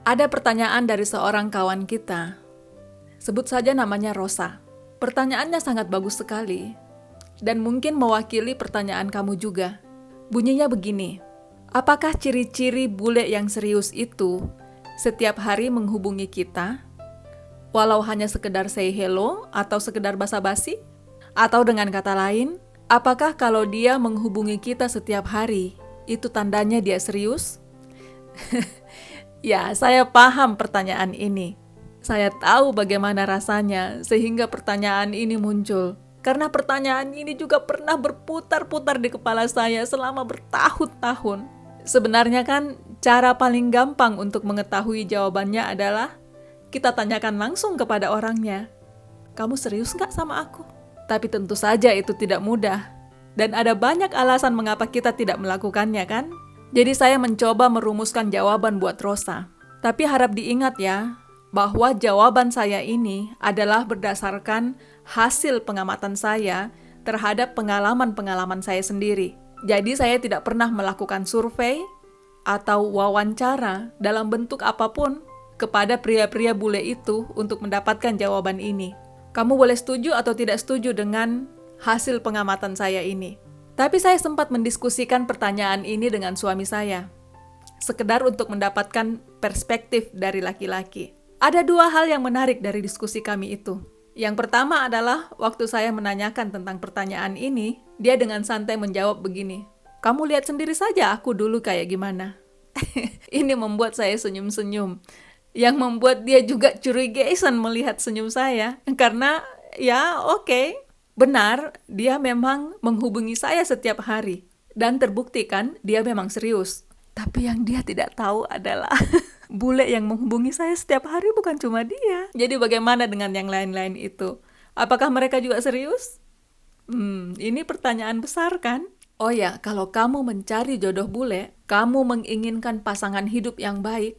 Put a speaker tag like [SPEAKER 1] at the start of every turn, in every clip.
[SPEAKER 1] Ada pertanyaan dari seorang kawan kita. Sebut saja namanya Rosa. Pertanyaannya sangat bagus sekali. Dan mungkin mewakili pertanyaan kamu juga. Bunyinya begini. Apakah ciri-ciri bule yang serius itu setiap hari menghubungi kita? Walau hanya sekedar say hello atau sekedar basa-basi? Atau dengan kata lain, apakah kalau dia menghubungi kita setiap hari, itu tandanya dia serius? Ya, saya paham pertanyaan ini. Saya tahu bagaimana rasanya sehingga pertanyaan ini muncul. Karena pertanyaan ini juga pernah berputar-putar di kepala saya selama bertahun-tahun. Sebenarnya kan cara paling gampang untuk mengetahui jawabannya adalah kita tanyakan langsung kepada orangnya. Kamu serius nggak sama aku? Tapi tentu saja itu tidak mudah. Dan ada banyak alasan mengapa kita tidak melakukannya kan? Jadi saya mencoba merumuskan jawaban buat Rosa. Tapi harap diingat ya, bahwa jawaban saya ini adalah berdasarkan hasil pengamatan saya terhadap pengalaman-pengalaman saya sendiri. Jadi saya tidak pernah melakukan survei atau wawancara dalam bentuk apapun kepada pria-pria bule itu untuk mendapatkan jawaban ini. Kamu boleh setuju atau tidak setuju dengan hasil pengamatan saya ini. Tapi saya sempat mendiskusikan pertanyaan ini dengan suami saya. Sekedar untuk mendapatkan perspektif dari laki-laki. Ada dua hal yang menarik dari diskusi kami itu. Yang pertama adalah waktu saya menanyakan tentang pertanyaan ini, dia dengan santai menjawab begini, kamu lihat sendiri saja aku dulu kayak gimana. Ini membuat saya senyum-senyum. Yang membuat dia juga curigaan melihat senyum saya. Karena ya oke. Benar, dia memang menghubungi saya setiap hari. Dan terbukti kan, dia memang serius. Tapi yang dia tidak tahu adalah bule yang menghubungi saya setiap hari bukan cuma dia. Jadi bagaimana dengan yang lain-lain itu? Apakah mereka juga serius? Ini pertanyaan besar kan? Oh ya, kalau kamu mencari jodoh bule, kamu menginginkan pasangan hidup yang baik,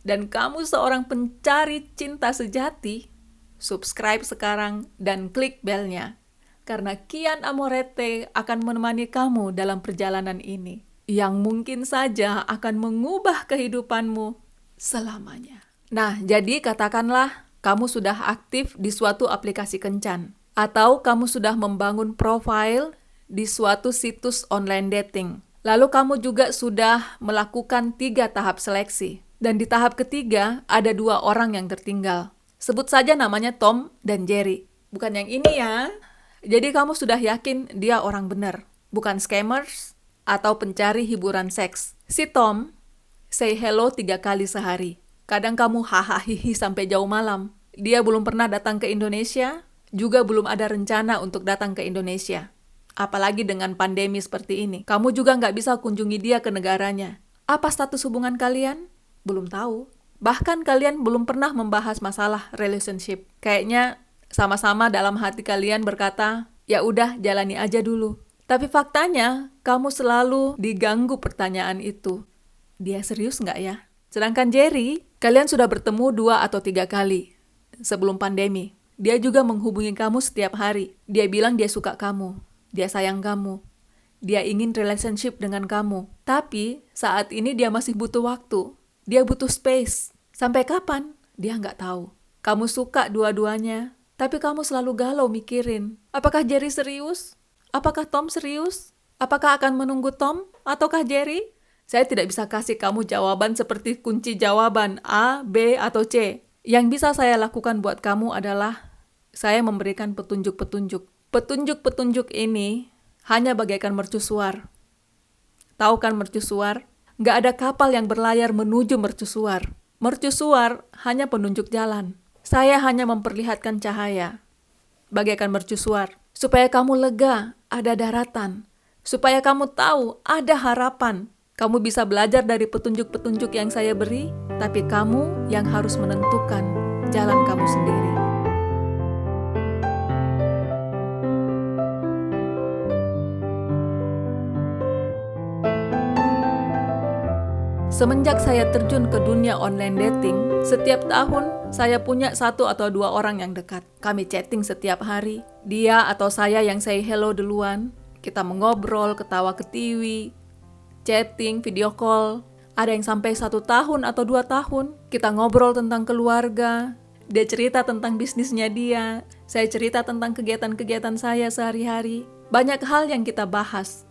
[SPEAKER 1] dan kamu seorang pencari cinta sejati, subscribe sekarang dan klik belnya. Karena Kian Amorete akan menemani kamu dalam perjalanan ini, yang mungkin saja akan mengubah kehidupanmu selamanya. Nah, jadi katakanlah kamu sudah aktif di suatu aplikasi kencan, atau kamu sudah membangun profil di suatu situs online dating. Lalu kamu juga sudah melakukan 3 tahap seleksi. Dan di tahap ketiga, ada 2 orang yang tertinggal. Sebut saja namanya Tom dan Jerry. Bukan yang ini ya. Jadi kamu sudah yakin dia orang benar, bukan scammers atau pencari hiburan seks. Si Tom, say hello 3 kali sehari. Kadang kamu hahaha sampai jauh malam. Dia belum pernah datang ke Indonesia, juga belum ada rencana untuk datang ke Indonesia. Apalagi dengan pandemi seperti ini. Kamu juga nggak bisa kunjungi dia ke negaranya. Apa status hubungan kalian? Belum tahu. Bahkan kalian belum pernah membahas masalah relationship. Kayaknya sama-sama dalam hati kalian berkata, ya udah jalani aja dulu. Tapi faktanya, kamu selalu diganggu pertanyaan itu. Dia serius nggak ya? Sedangkan Jerry, kalian sudah bertemu 2 atau 3 kali sebelum pandemi. Dia juga menghubungi kamu setiap hari. Dia bilang dia suka kamu. Dia sayang kamu. Dia ingin relationship dengan kamu. Tapi saat ini dia masih butuh waktu. Dia butuh space. Sampai kapan? Dia nggak tahu. Kamu suka dua-duanya. Tapi kamu selalu galau mikirin, apakah Jerry serius? Apakah Tom serius? Apakah akan menunggu Tom ataukah Jerry? Saya tidak bisa kasih kamu jawaban seperti kunci jawaban A, B, atau C. Yang bisa saya lakukan buat kamu adalah saya memberikan petunjuk-petunjuk. Petunjuk-petunjuk ini hanya bagaikan mercusuar. Tahu kan mercusuar? Nggak ada kapal yang berlayar menuju mercusuar. Mercusuar hanya penunjuk jalan. Saya hanya memperlihatkan cahaya, bagaikan mercusuar, supaya kamu lega, ada daratan, supaya kamu tahu ada harapan. Kamu bisa belajar dari petunjuk-petunjuk yang saya beri, tapi kamu yang harus menentukan jalan kamu sendiri. Semenjak saya terjun ke dunia online dating, setiap tahun saya punya 1 atau 2 orang yang dekat. Kami chatting setiap hari. Dia atau saya yang say hello duluan. Kita mengobrol, ketawa ketiwi, chatting, video call. Ada yang sampai 1 tahun atau 2 tahun. Kita ngobrol tentang keluarga, dia cerita tentang bisnisnya dia, saya cerita tentang kegiatan-kegiatan saya sehari-hari. Banyak hal yang kita bahas,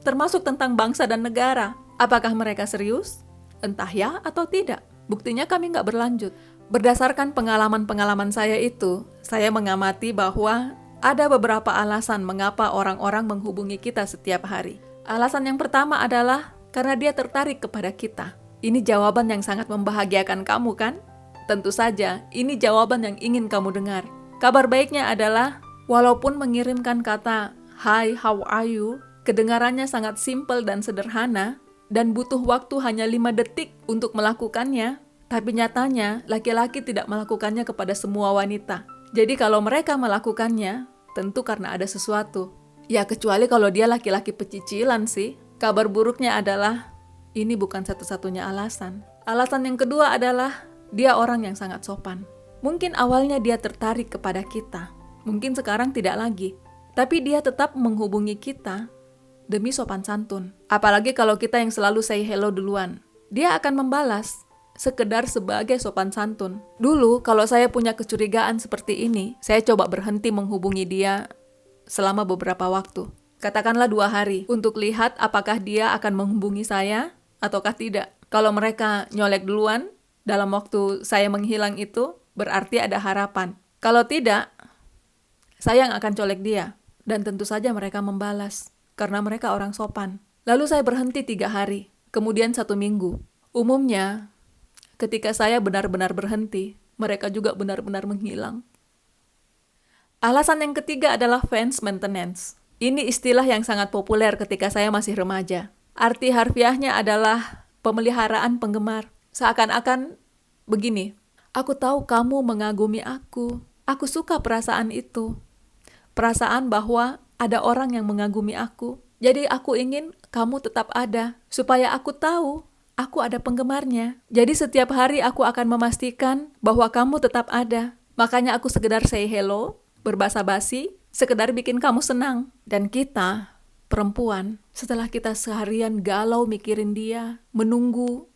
[SPEAKER 1] termasuk tentang bangsa dan negara. Apakah mereka serius? Entah ya atau tidak. Buktinya kami nggak berlanjut. Berdasarkan pengalaman-pengalaman saya itu, saya mengamati bahwa ada beberapa alasan mengapa orang-orang menghubungi kita setiap hari. Alasan yang pertama adalah karena dia tertarik kepada kita. Ini jawaban yang sangat membahagiakan kamu, kan? Tentu saja, ini jawaban yang ingin kamu dengar. Kabar baiknya adalah, walaupun mengirimkan kata, "Hi, how are you?" kedengarannya sangat simpel dan sederhana, dan butuh waktu hanya 5 detik untuk melakukannya, tapi nyatanya laki-laki tidak melakukannya kepada semua wanita. Jadi kalau mereka melakukannya, tentu karena ada sesuatu. Ya kecuali kalau dia laki-laki pecicilan sih. Kabar buruknya adalah, ini bukan satu-satunya alasan. Alasan yang kedua adalah, dia orang yang sangat sopan. Mungkin awalnya dia tertarik kepada kita. Mungkin sekarang tidak lagi. Tapi dia tetap menghubungi kita demi sopan santun. Apalagi kalau kita yang selalu say hello duluan. Dia akan membalas sekedar sebagai sopan santun. Dulu kalau saya punya kecurigaan seperti ini, saya coba berhenti menghubungi dia selama beberapa waktu. Katakanlah 2 hari untuk lihat apakah dia akan menghubungi saya ataukah tidak. Kalau mereka nyolek duluan dalam waktu saya menghilang itu, berarti ada harapan. Kalau tidak, saya yang akan colek dia. Dan tentu saja mereka membalas, karena mereka orang sopan. Lalu saya berhenti 3 hari, kemudian 1 minggu. Umumnya, ketika saya benar-benar berhenti, mereka juga benar-benar menghilang. Alasan yang ketiga adalah fans maintenance. Ini istilah yang sangat populer ketika saya masih remaja. Arti harfiahnya adalah pemeliharaan penggemar. Seakan-akan begini, aku tahu kamu mengagumi aku. Aku suka perasaan itu. Perasaan bahwa ada orang yang mengagumi aku. Jadi aku ingin kamu tetap ada, supaya aku tahu aku ada penggemarnya. Jadi setiap hari aku akan memastikan bahwa kamu tetap ada. Makanya aku sekedar say hello, berbasa-basi, sekedar bikin kamu senang. Dan kita, perempuan, setelah kita seharian galau mikirin dia, menunggu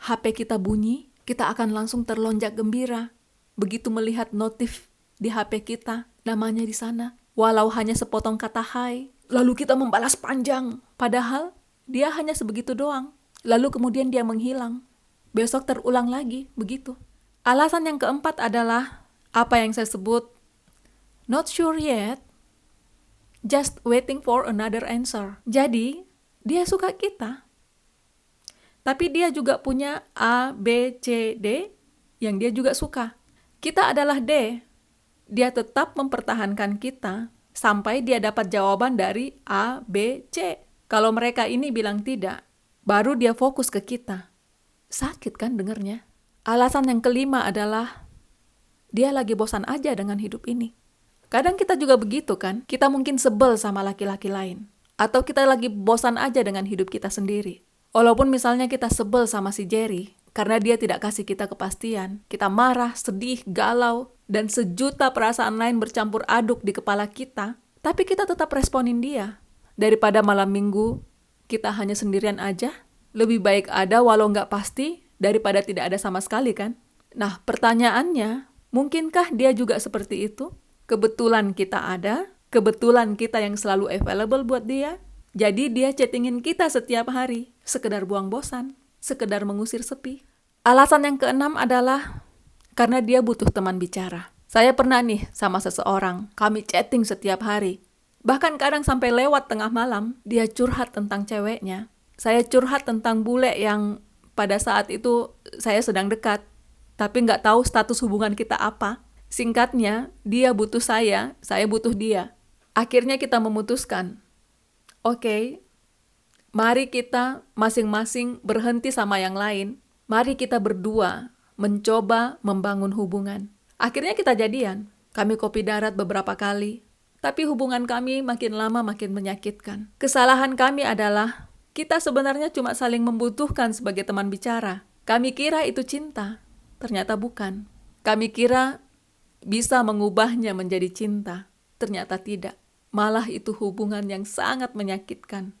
[SPEAKER 1] HP kita bunyi, kita akan langsung terlonjak gembira. Begitu melihat notif di HP kita, namanya di sana, walau hanya sepotong kata hai, lalu kita membalas panjang. Padahal dia hanya sebegitu doang. Lalu kemudian dia menghilang. Besok terulang lagi, begitu. Alasan yang keempat adalah apa yang saya sebut not sure yet, just waiting for another answer. Jadi, dia suka kita. Tapi dia juga punya A, B, C, D yang dia juga suka. Kita adalah D. Dia tetap mempertahankan kita sampai dia dapat jawaban dari A, B, C. Kalau mereka ini bilang tidak, baru dia fokus ke kita. Sakit kan dengernya? Alasan yang kelima adalah dia lagi bosan aja dengan hidup ini. Kadang kita juga begitu kan? Kita mungkin sebel sama laki-laki lain. Atau kita lagi bosan aja dengan hidup kita sendiri. Walaupun misalnya kita sebel sama si Jerry, karena dia tidak kasih kita kepastian. Kita marah, sedih, galau, dan sejuta perasaan lain bercampur aduk di kepala kita. Tapi kita tetap responin dia. Daripada malam minggu, kita hanya sendirian aja. Lebih baik ada walau nggak pasti, daripada tidak ada sama sekali kan? Nah, pertanyaannya, mungkinkah dia juga seperti itu? Kebetulan kita ada, kebetulan kita yang selalu available buat dia, jadi dia chattingin kita setiap hari, sekedar buang bosan, sekedar mengusir sepi. Alasan yang keenam adalah karena dia butuh teman bicara. Saya pernah nih sama seseorang, kami chatting setiap hari. Bahkan kadang sampai lewat tengah malam, dia curhat tentang ceweknya. Saya curhat tentang bule yang pada saat itu saya sedang dekat, tapi nggak tahu status hubungan kita apa. Singkatnya, dia butuh saya butuh dia. Akhirnya kita memutuskan, oke, mari kita masing-masing berhenti sama yang lain. Mari kita berdua mencoba membangun hubungan. Akhirnya kita jadian. Kami kopi darat beberapa kali. Tapi hubungan kami makin lama makin menyakitkan. Kesalahan kami adalah kita sebenarnya cuma saling membutuhkan sebagai teman bicara. Kami kira itu cinta. Ternyata bukan. Kami kira bisa mengubahnya menjadi cinta. Ternyata tidak. Malah itu hubungan yang sangat menyakitkan.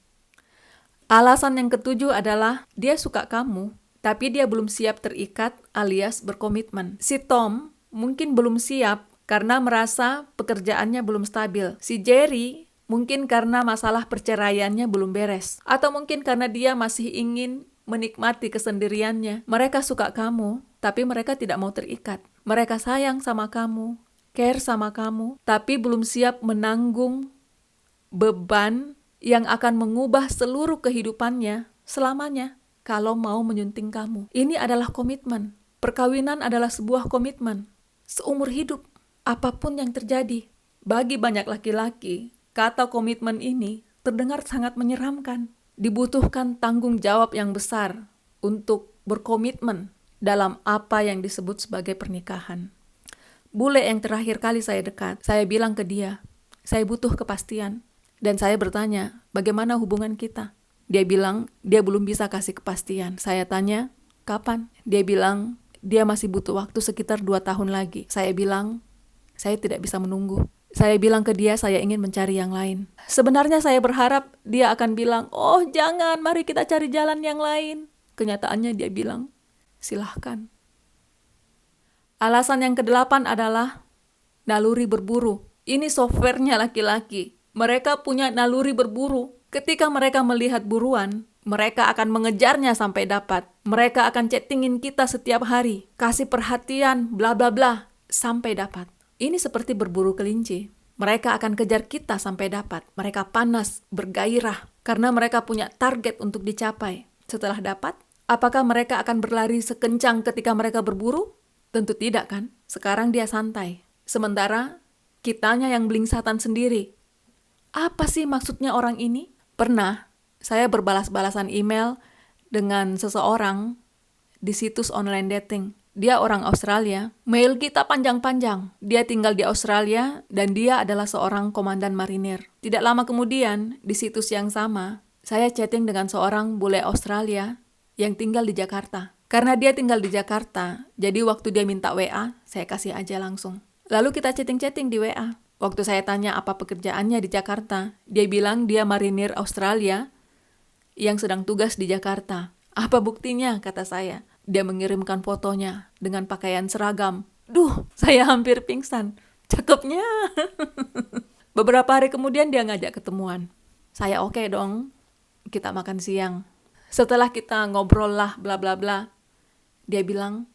[SPEAKER 1] Alasan yang ketujuh adalah dia suka kamu, tapi dia belum siap terikat alias berkomitmen. Si Tom mungkin belum siap karena merasa pekerjaannya belum stabil. Si Jerry mungkin karena masalah perceraiannya belum beres. Atau mungkin karena dia masih ingin menikmati kesendiriannya. Mereka suka kamu, tapi mereka tidak mau terikat. Mereka sayang sama kamu, care sama kamu, tapi belum siap menanggung beban yang akan mengubah seluruh kehidupannya selamanya kalau mau menyunting kamu. Ini adalah komitmen. Perkawinan adalah sebuah komitmen. Seumur hidup, apapun yang terjadi. Bagi banyak laki-laki, kata komitmen ini terdengar sangat menyeramkan. Dibutuhkan tanggung jawab yang besar untuk berkomitmen dalam apa yang disebut sebagai pernikahan. Bule yang terakhir kali saya dekat, saya bilang ke dia, saya butuh kepastian. Dan saya bertanya, bagaimana hubungan kita? Dia bilang, dia belum bisa kasih kepastian. Saya tanya, kapan? Dia bilang, dia masih butuh waktu sekitar 2 tahun lagi. Saya bilang, saya tidak bisa menunggu. Saya bilang ke dia, saya ingin mencari yang lain. Sebenarnya saya berharap dia akan bilang, oh jangan, mari kita cari jalan yang lain. Kenyataannya dia bilang, silahkan. Alasan yang ke-8 adalah naluri berburu. Ini softwarenya laki-laki. Mereka punya naluri berburu. Ketika mereka melihat buruan, mereka akan mengejarnya sampai dapat. Mereka akan chattingin kita setiap hari. Kasih perhatian, bla bla bla, sampai dapat. Ini seperti berburu kelinci. Mereka akan kejar kita sampai dapat. Mereka panas, bergairah, karena mereka punya target untuk dicapai. Setelah dapat, apakah mereka akan berlari sekencang ketika mereka berburu? Tentu tidak kan? Sekarang dia santai. Sementara, kitanya yang belingsatan sendiri. Apa sih maksudnya orang ini? Pernah saya berbalas-balasan email dengan seseorang di situs online dating. Dia orang Australia. Mail kita panjang-panjang. Dia tinggal di Australia dan dia adalah seorang komandan marinir. Tidak lama kemudian, di situs yang sama, saya chatting dengan seorang bule Australia yang tinggal di Jakarta. Karena dia tinggal di Jakarta, jadi waktu dia minta WA, saya kasih aja langsung. Lalu kita chatting-chatting di WA. Waktu saya tanya apa pekerjaannya di Jakarta, dia bilang dia marinir Australia yang sedang tugas di Jakarta. Apa buktinya, kata saya. Dia mengirimkan fotonya dengan pakaian seragam. Duh, saya hampir pingsan. Cakepnya. Beberapa hari kemudian dia ngajak ketemuan. Saya oke dong, kita makan siang. Setelah kita ngobrol lah, bla bla bla, dia bilang,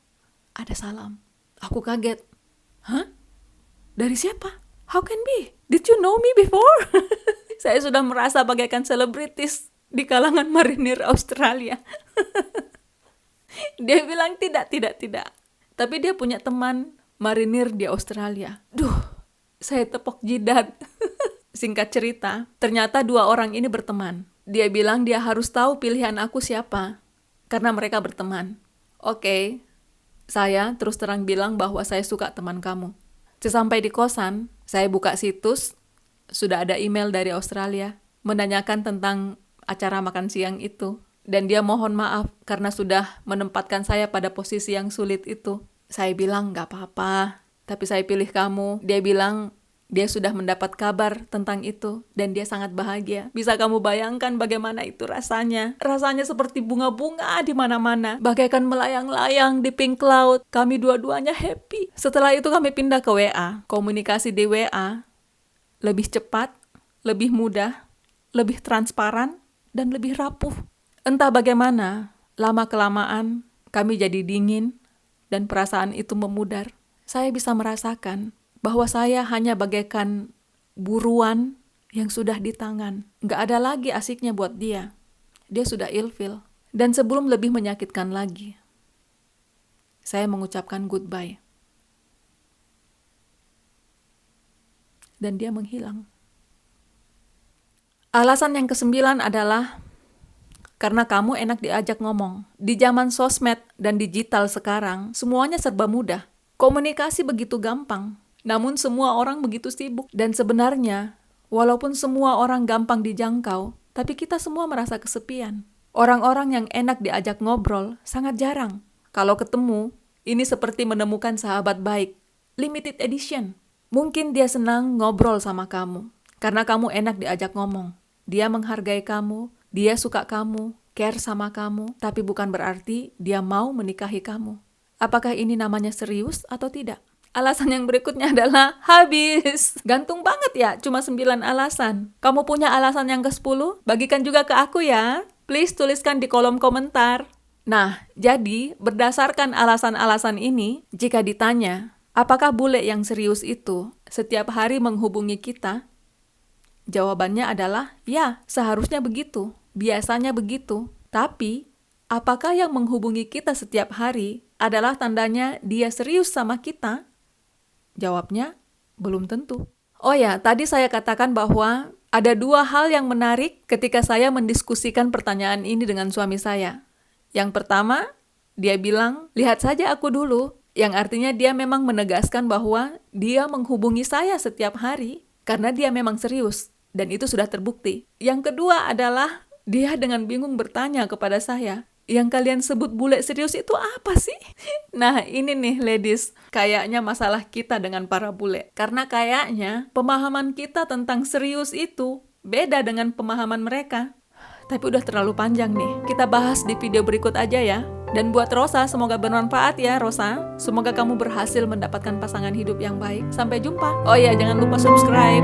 [SPEAKER 1] ada salam. Aku kaget. Hah? Dari siapa? How can be? Did you know me before? Saya sudah merasa bagaikan selebritis di kalangan marinir Australia. Dia bilang tidak. Tapi dia punya teman marinir di Australia. Duh, saya tepok jidat. Singkat cerita, ternyata 2 orang ini berteman. Dia bilang dia harus tahu pilihan aku siapa, karena mereka berteman. Oke, saya terus terang bilang bahwa saya suka teman kamu. Sesampai di kosan, saya buka situs, sudah ada email dari Australia, menanyakan tentang acara makan siang itu. Dan dia mohon maaf karena sudah menempatkan saya pada posisi yang sulit itu. Saya bilang, gak apa-apa, tapi saya pilih kamu. Dia bilang, dia sudah mendapat kabar tentang itu, dan dia sangat bahagia. Bisa kamu bayangkan bagaimana itu rasanya? Rasanya seperti bunga-bunga di mana-mana, bagaikan melayang-layang di pink cloud. Kami dua-duanya happy. Setelah itu kami pindah ke WA. Komunikasi di WA lebih cepat, lebih mudah, lebih transparan, dan lebih rapuh. Entah bagaimana, lama-kelamaan kami jadi dingin, dan perasaan itu memudar. Saya bisa merasakan bahwa saya hanya bagaikan buruan yang sudah di tangan. Gak ada lagi asiknya buat dia. Dia sudah ilfil. Dan sebelum lebih menyakitkan lagi, saya mengucapkan goodbye. Dan dia menghilang. Alasan yang ke-9 adalah karena kamu enak diajak ngomong. Di zaman sosmed dan digital sekarang, semuanya serba mudah. Komunikasi begitu gampang. Namun semua orang begitu sibuk. Dan sebenarnya, walaupun semua orang gampang dijangkau, tapi kita semua merasa kesepian. Orang-orang yang enak diajak ngobrol sangat jarang. Kalau ketemu, ini seperti menemukan sahabat baik. Limited edition. Mungkin dia senang ngobrol sama kamu, karena kamu enak diajak ngomong. Dia menghargai kamu, dia suka kamu, care sama kamu, tapi bukan berarti dia mau menikahi kamu. Apakah ini namanya serius atau tidak? Alasan yang berikutnya adalah habis. Gantung banget ya, cuma 9 alasan. Kamu punya alasan yang ke-10? Bagikan juga ke aku ya. Please tuliskan di kolom komentar. Nah, jadi berdasarkan alasan-alasan ini, jika ditanya, apakah bule yang serius itu setiap hari menghubungi kita? Jawabannya adalah, ya, seharusnya begitu. Biasanya begitu. Tapi, apakah yang menghubungi kita setiap hari adalah tandanya dia serius sama kita? Jawabnya, belum tentu. Oh ya, tadi saya katakan bahwa ada 2 hal yang menarik ketika saya mendiskusikan pertanyaan ini dengan suami saya. Yang pertama, dia bilang, lihat saja aku dulu. Yang artinya dia memang menegaskan bahwa dia menghubungi saya setiap hari karena dia memang serius. Dan itu sudah terbukti. Yang kedua adalah dia dengan bingung bertanya kepada saya, yang kalian sebut bule serius itu apa sih? Nah ini nih ladies, kayaknya masalah kita dengan para bule. Karena kayaknya pemahaman kita tentang serius itu beda dengan pemahaman mereka. Tapi udah terlalu panjang nih, kita bahas di video berikut aja ya. Dan buat Rosa, semoga bermanfaat ya Rosa. Semoga kamu berhasil mendapatkan pasangan hidup yang baik. Sampai jumpa. Oh iya, jangan lupa subscribe.